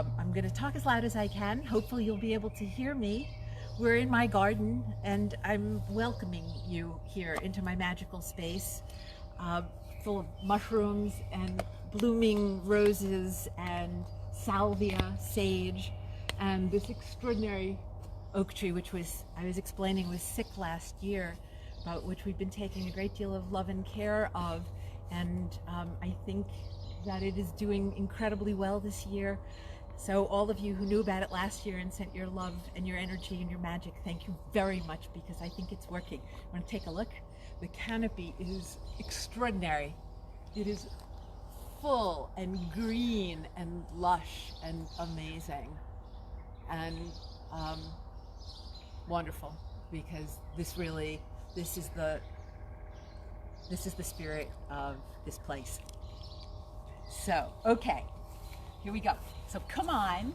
I'm going to talk as loud as I can. Hopefully you'll be able to hear me. We're in my garden, and I'm welcoming you here into my magical space, full of mushrooms and blooming roses and salvia, sage, and this extraordinary oak tree, which I was explaining, was sick last year, about which we've been taking a great deal of love and care of. And I think that it is doing incredibly well this year. So all of you who knew about it last year and sent your love and your energy and your magic, thank you very much, because I think it's working. I'm going to take a look. The canopy is extraordinary. It is full and green and lush and amazing and wonderful, because this is the spirit of this place. So, okay, here we go. So come on,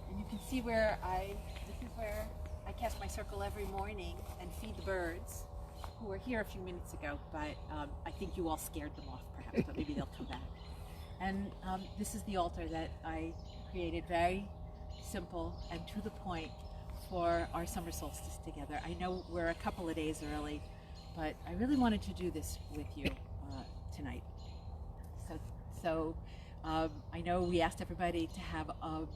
and you can see this is where I cast my circle every morning and feed the birds, who were here a few minutes ago, but I think you all scared them off perhaps, but maybe they'll come back. And this is the altar that I created, very simple and to the point, for our summer solstice together. I know we're a couple of days early, but I really wanted to do this with you tonight. So I know we asked everybody to have a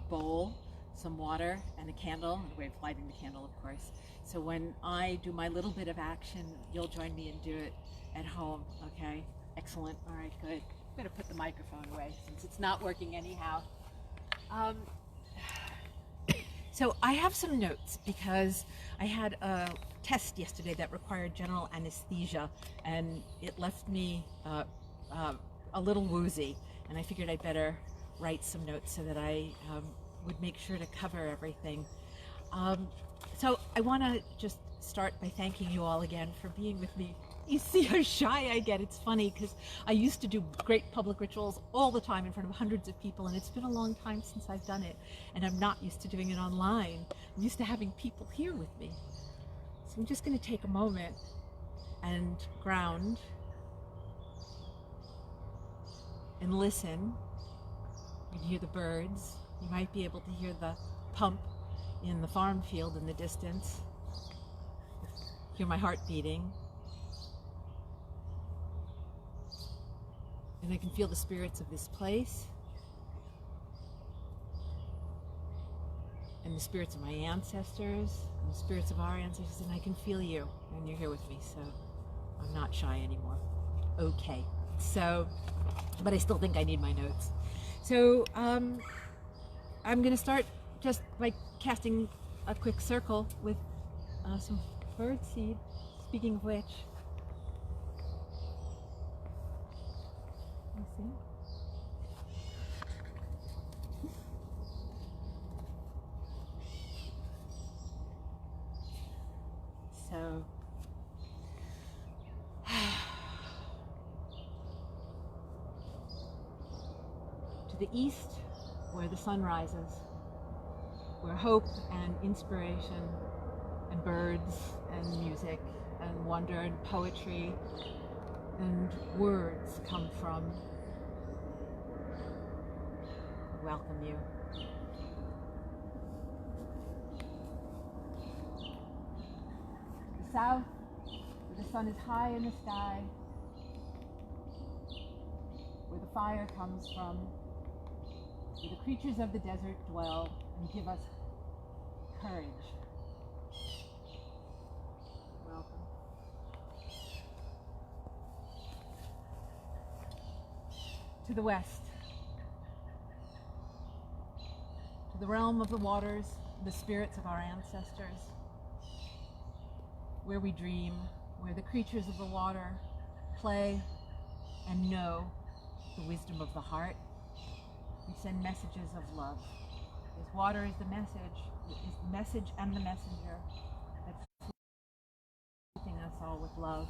bowl, some water, and a candle, and a way of lighting the candle, of course. So when I do my little bit of action, you'll join me and do it at home, okay? Excellent. All right, good. I'm going to put the microphone away since it's not working anyhow. So I have some notes, because I had a test yesterday that required general anesthesia, and it left me a little woozy, and I figured I'd better write some notes so that I would make sure to cover everything. So I want to just start by thanking you all again for being with me. You see how shy I get. It's funny, because I used to do great public rituals all the time in front of hundreds of people, and it's been a long time since I've done it, and I'm not used to doing it online. I'm used to having people here with me. So I'm just going to take a moment and ground and listen. You can hear the birds. You might be able to hear the pump in the farm field in the distance. Hear my heart beating. And I can feel the spirits of this place and the spirits of my ancestors and the spirits of our ancestors, and I can feel you, and you're here with me, so I'm not shy anymore. Okay, so, but I still think I need my notes. So I'm going to start just by casting a quick circle with some bird seed, speaking of which. See? So to the east, where the sun rises, where hope and inspiration and birds and music and wonder and poetry and words come from, welcome you. The south, where the sun is high in the sky, where the fire comes from, where the creatures of the desert dwell and give us courage. Welcome. To the west, to the realm of the waters, the spirits of our ancestors, where we dream, where the creatures of the water play and know the wisdom of the heart. We send messages of love. This water is the message and the messenger that's filling us all with love.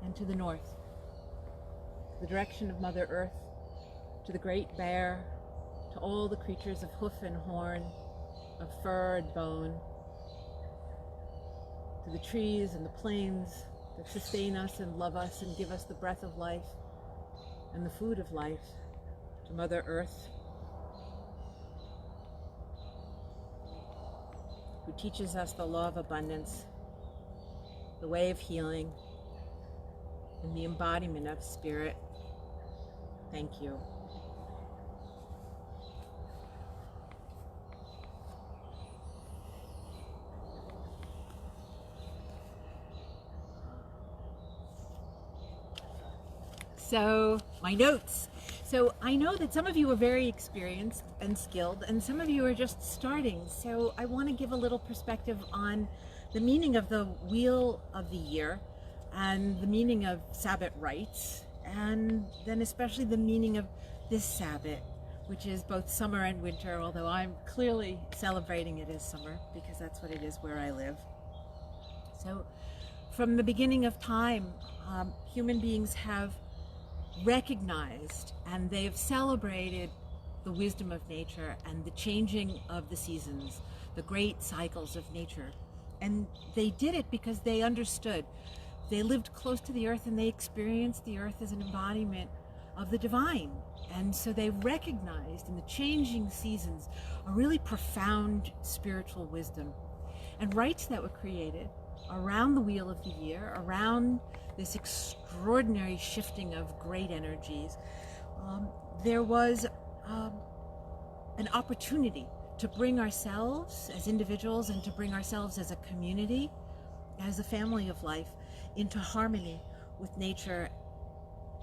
And to the north, the direction of Mother Earth, to the Great Bear, to all the creatures of hoof and horn, of fur and bone, to the trees and the plains that sustain us and love us and give us the breath of life, and the food of life, to Mother Earth, who teaches us the law of abundance, the way of healing, and the embodiment of spirit. Thank you. So, my notes. So I know that some of you are very experienced and skilled, and some of you are just starting. So I want to give a little perspective on the meaning of the wheel of the year, and the meaning of Sabbath Rights, and then especially the meaning of this Sabbath, which is both summer and winter, although I'm clearly celebrating it as summer because that's what it is where I live. So from the beginning of time, human beings have recognized and they've celebrated the wisdom of nature and the changing of the seasons, the great cycles of nature. And they did it because they understood. They lived close to the earth and they experienced the earth as an embodiment of the divine. And so they recognized in the changing seasons a really profound spiritual wisdom. And rites that were created around the wheel of the year, around this extraordinary shifting of great energies, there was an opportunity to bring ourselves as individuals and to bring ourselves as a community, as a family of life, into harmony with nature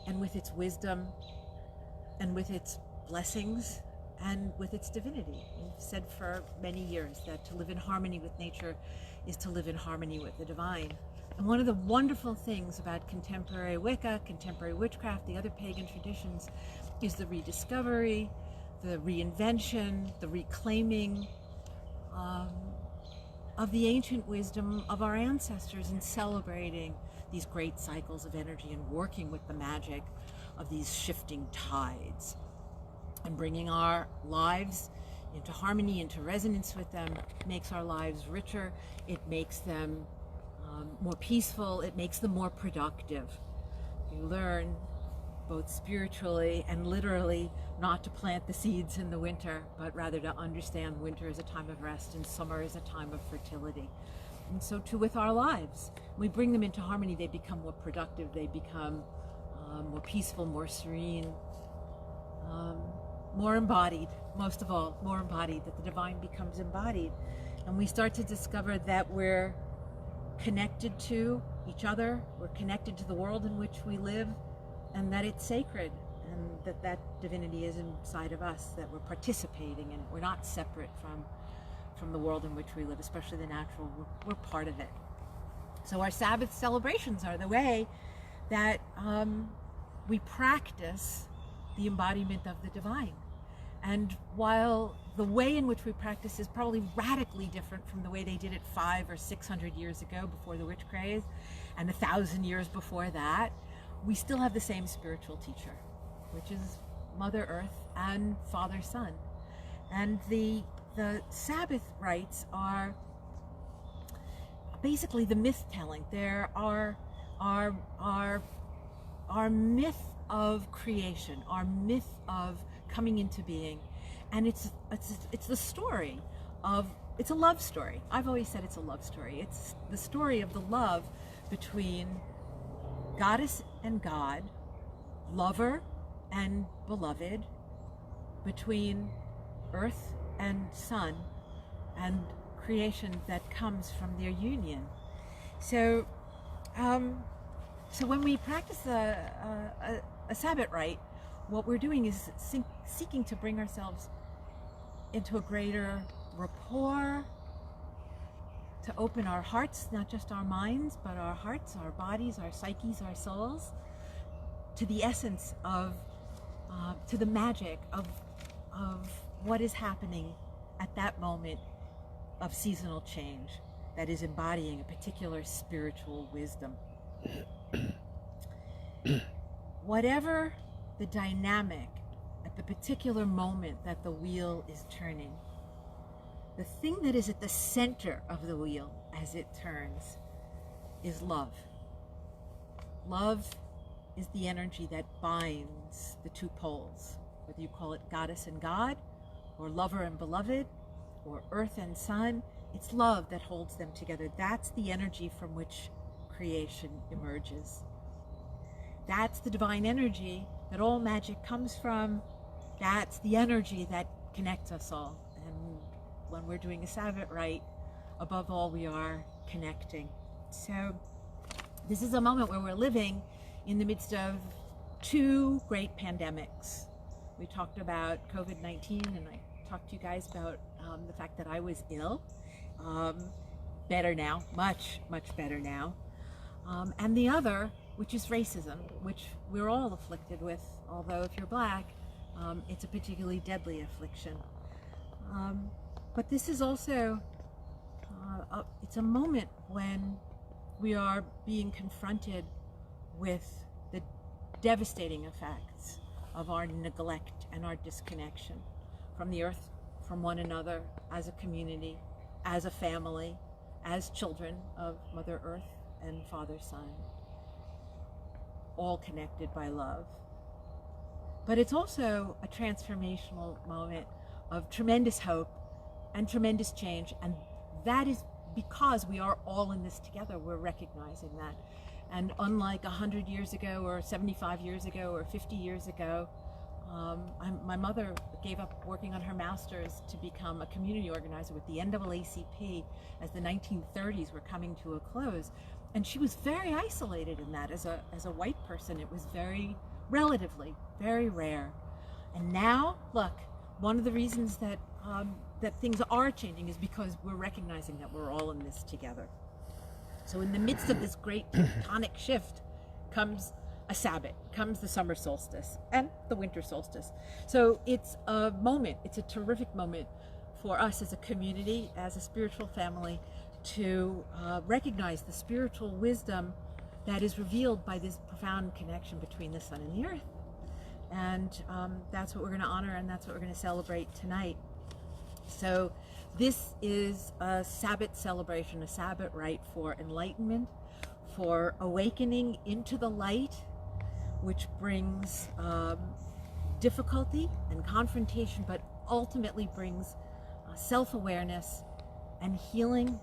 and with its wisdom and with its blessings and with its divinity. We've said for many years that to live in harmony with nature is to live in harmony with the divine. And one of the wonderful things about contemporary Wicca, contemporary witchcraft, the other pagan traditions, is the rediscovery, the reinvention, the reclaiming of the ancient wisdom of our ancestors in celebrating these great cycles of energy and working with the magic of these shifting tides and bringing our lives into harmony, into resonance with them. Makes our lives richer. It makes them more peaceful. It makes them more productive. You learn both spiritually and literally not to plant the seeds in the winter, but rather to understand winter as a time of rest and summer as a time of fertility. And so too with our lives. We bring them into harmony, they become more productive, they become more peaceful, more serene, more embodied, most of all, more embodied, that the divine becomes embodied. And we start to discover that we're connected to each other, we're connected to the world in which we live, and that it's sacred, and that that divinity is inside of us, that we're participating in it. We're not separate from the world in which we live, especially the natural. We're part of it. So our Sabbath celebrations are the way that we practice the embodiment of the divine. And while the way in which we practice is probably radically different from the way they did it 500 or 600 years ago before the witch craze, and 1,000 years before that, we still have the same spiritual teacher, which is Mother Earth and Father Sun. And the Sabbath rites are basically the myth-telling. They're our myth of creation, our myth of coming into being. And it's the story of, it's a love story. I've always said it's a love story. It's the story of the love between goddess and god, lover and beloved, between earth and sun, and creation that comes from their union. So when we practice a Sabbath rite, what we're doing is seeking to bring ourselves into a greater rapport, to open our hearts, not just our minds, but our hearts, our bodies, our psyches, our souls, to the essence of, to the magic of what is happening at that moment of seasonal change that is embodying a particular spiritual wisdom. Whatever the dynamic at the particular moment that the wheel is turning, the thing that is at the center of the wheel as it turns is love. Love is the energy that binds the two poles, whether you call it goddess and god, or lover and beloved, or earth and sun. It's love that holds them together. That's the energy from which creation emerges. That's the divine energy that all magic comes from. That's the energy that connects us all. And when we're doing a Sabbath rite, above all, we are connecting. So this is a moment where we're living in the midst of two great pandemics. We talked about COVID-19, and I talked to you guys about the fact that I was ill. Better now, much, much better now. And the other, which is racism, which we're all afflicted with, although if you're black, it's a particularly deadly affliction. But this is also, it's a moment when we are being confronted with the devastating effects of our neglect and our disconnection from the earth, from one another, as a community, as a family, as children of Mother Earth and Father Sun, all connected by love. But it's also a transformational moment of tremendous hope and tremendous change, and that is because we are all in this together. We're recognizing that. And unlike 100 years ago, or 75 years ago, or 50 years ago, my mother gave up working on her master's to become a community organizer with the NAACP as the 1930s were coming to a close. And she was very isolated in that. As a white person, it was relatively very rare. And now, look, one of the reasons that that things are changing is because we're recognizing that we're all in this together. So in the midst of this great tectonic shift comes a Sabbath, comes the summer solstice and the winter solstice. So it's a moment, it's a terrific moment for us as a community, as a spiritual family, to recognize the spiritual wisdom that is revealed by this profound connection between the sun and the earth. And that's what we're going to honor, and that's what we're going to celebrate tonight. So this is a Sabbath celebration, a Sabbath rite for enlightenment, for awakening into the light, which brings difficulty and confrontation, but ultimately brings self-awareness and healing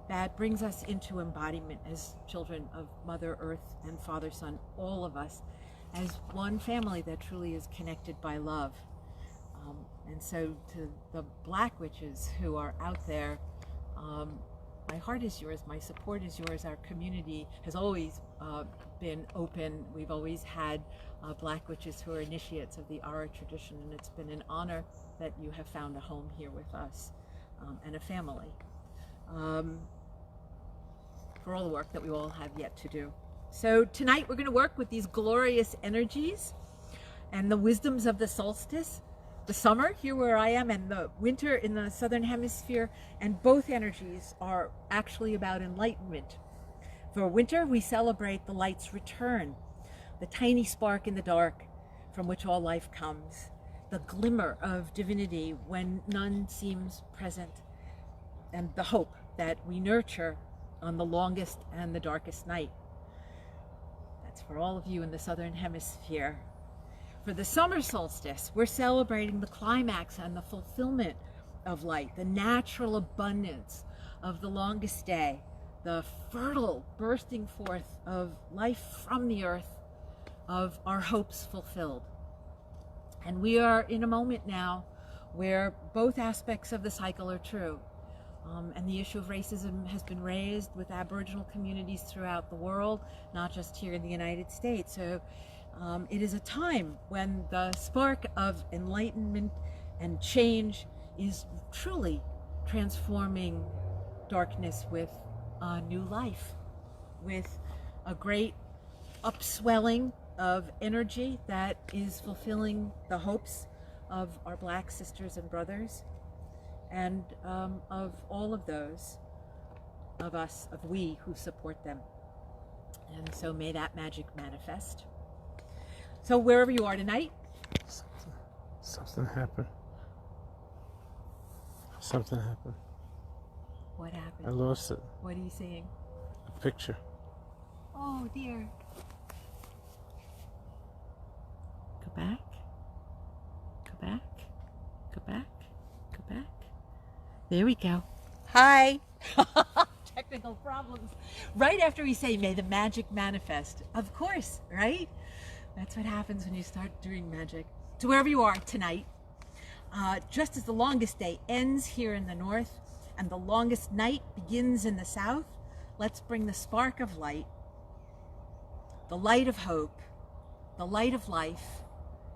that brings us into embodiment as children of Mother Earth and Father Sun, all of us, as one family that truly is connected by love. And so to the Black witches who are out there, my heart is yours, my support is yours. Our community has always been open. We've always had Black witches who are initiates of the Ara tradition, and it's been an honor that you have found a home here with us and a family for all the work that we all have yet to do. So tonight we're going to work with these glorious energies and the wisdoms of the solstice, the summer here where I am, and the winter in the southern hemisphere, and both energies are actually about enlightenment. For winter, we celebrate the light's return, the tiny spark in the dark from which all life comes, the glimmer of divinity when none seems present, and the hope that we nurture on the longest and the darkest night. That's for all of you in the southern hemisphere. For the summer solstice, we're celebrating the climax and the fulfillment of light, the natural abundance of the longest day, the fertile bursting forth of life from the earth, of our hopes fulfilled. And we are in a moment now where both aspects of the cycle are true. And the issue of racism has been raised with Aboriginal communities throughout the world, not just here in the United States. So it is a time when the spark of enlightenment and change is truly transforming darkness with a new life, with a great upswelling of energy that is fulfilling the hopes of our Black sisters and brothers, and of all of those of us, of we who support them. And so may that magic manifest. So wherever you are tonight. Something happened. Something happened. What happened? I lost it. What are you seeing? A picture. Oh dear. Go back. Go back. Go back. Go back. There we go. Hi. Technical problems. Right after we say, may the magic manifest. Of course, right? That's what happens when you start doing magic. So wherever you are tonight, just as the longest day ends here in the north and the longest night begins in the south, let's bring the spark of light, the light of hope, the light of life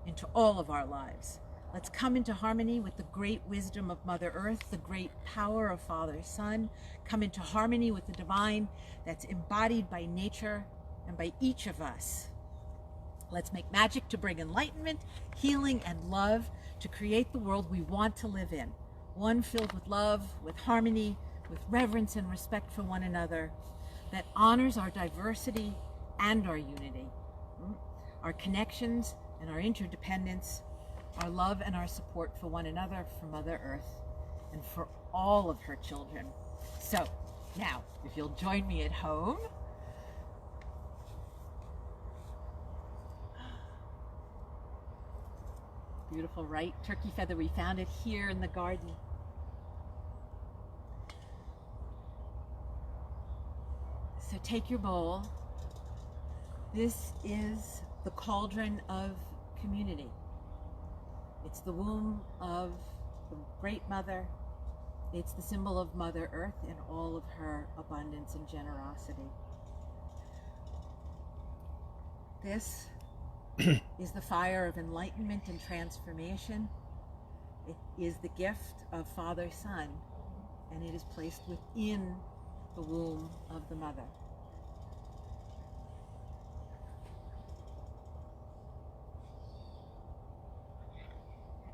into all of our lives. Let's come into harmony with the great wisdom of Mother Earth, the great power of Father Sun, come into harmony with the divine that's embodied by nature and by each of us. Let's make magic to bring enlightenment, healing, and love to create the world we want to live in. One filled with love, with harmony, with reverence and respect for one another, that honors our diversity and our unity, our connections and our interdependence, our love and our support for one another, for Mother Earth, and for all of her children. So, now, if you'll join me at home, beautiful, right? Turkey feather, we found it here in the garden. So take your bowl. This is the cauldron of community. It's the womb of the Great Mother. It's the symbol of Mother Earth in all of her abundance and generosity. This is the fire of enlightenment and transformation. It is the gift of Father Sun, and it is placed within the womb of the Mother.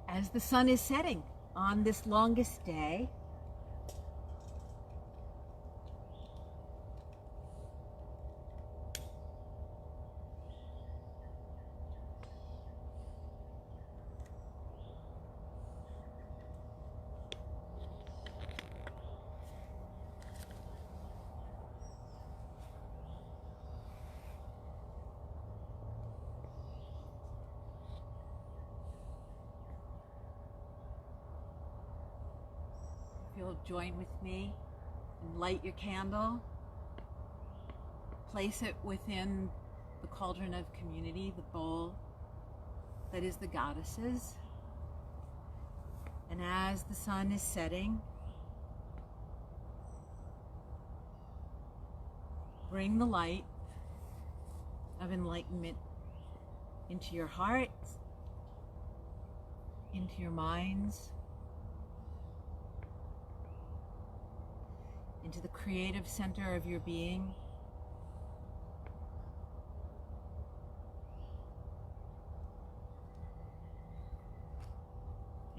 As the sun is setting on this longest day, you'll join with me and light your candle. Place it within the cauldron of community, the bowl that is the goddesses. And as the sun is setting, bring the light of enlightenment into your hearts, into your minds, into the creative center of your being.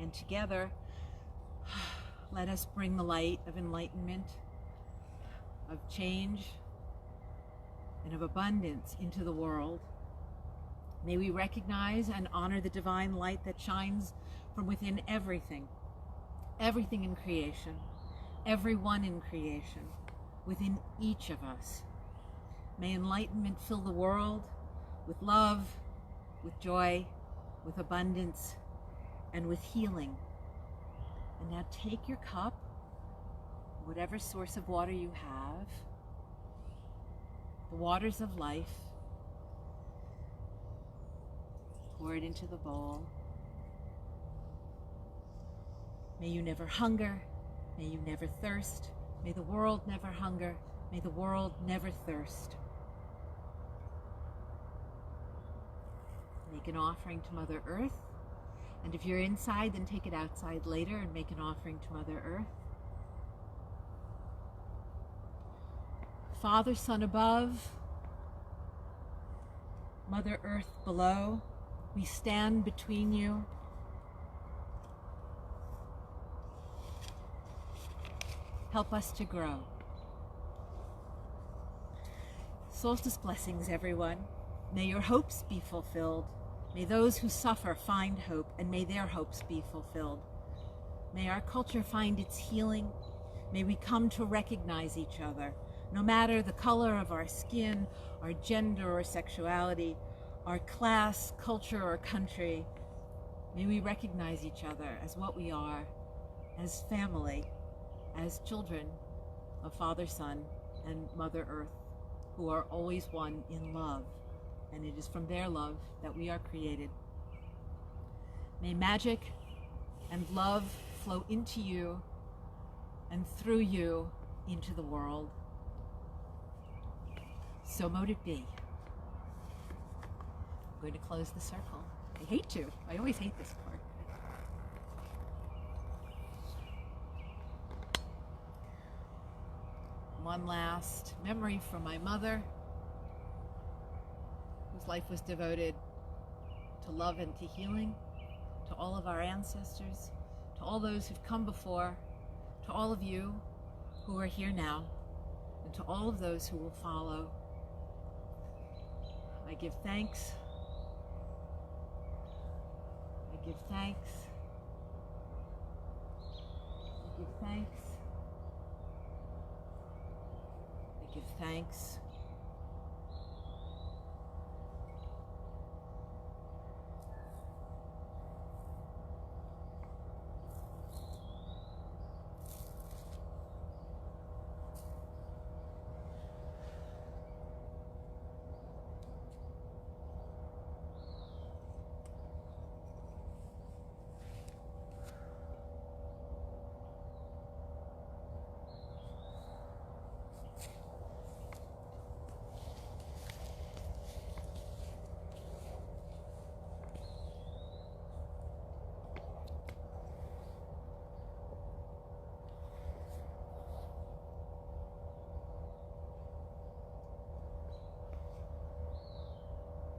And together, let us bring the light of enlightenment, of change, and of abundance into the world. May we recognize and honor the divine light that shines from within everything in creation, everyone in creation, within each of us. May enlightenment fill the world with love, with joy, with abundance, and with healing. And now take your cup, whatever source of water you have, the waters of life, pour it into the bowl. May you never hunger. May you never thirst. May the world never hunger. May the world never thirst. Make an offering to Mother Earth. And if you're inside, then take it outside later and make an offering to Mother Earth. Father, Sun above, Mother Earth below, we stand between you. Help us to grow. Solstice blessings, everyone. May your hopes be fulfilled. May those who suffer find hope, and may their hopes be fulfilled. May our culture find its healing. May we come to recognize each other, no matter the color of our skin, our gender or sexuality, our class, culture, or country, may we recognize each other as what we are, as family, as children of Father, Son, and Mother Earth, who are always one in love, and it is from their love that we are created. May magic and love flow into you and through you into the world. So mote it be. I'm going to close the circle. I hate to. I always hate this part. One last memory from my mother, whose life was devoted to love and to healing, to all of our ancestors, to all those who've come before, to all of you who are here now, and to all of those who will follow. I give thanks. I give thanks. I give thanks. I give thanks.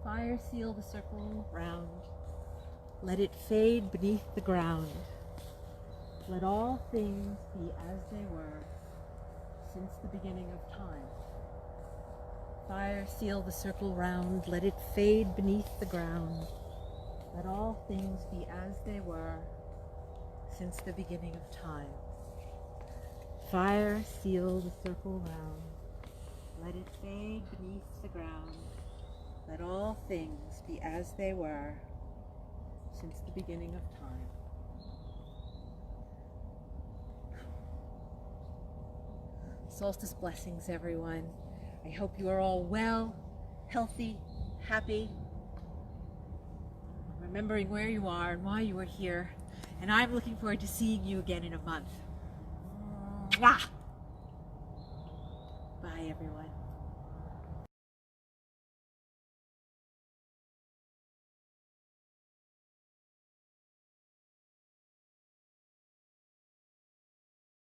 Fire seal the circle round. Let it fade beneath the ground. Let all things be as they were since the beginning of time. Fire seal the circle round. Let it fade beneath the ground. Let all things be as they were since the beginning of time. Fire seal the circle round. Let it fade beneath the ground. Let all things be as they were since the beginning of time. Solstice blessings, everyone. I hope you are all well, healthy, happy, remembering where you are and why you are here. And I'm looking forward to seeing you again in a month. Mwah! Bye, everyone.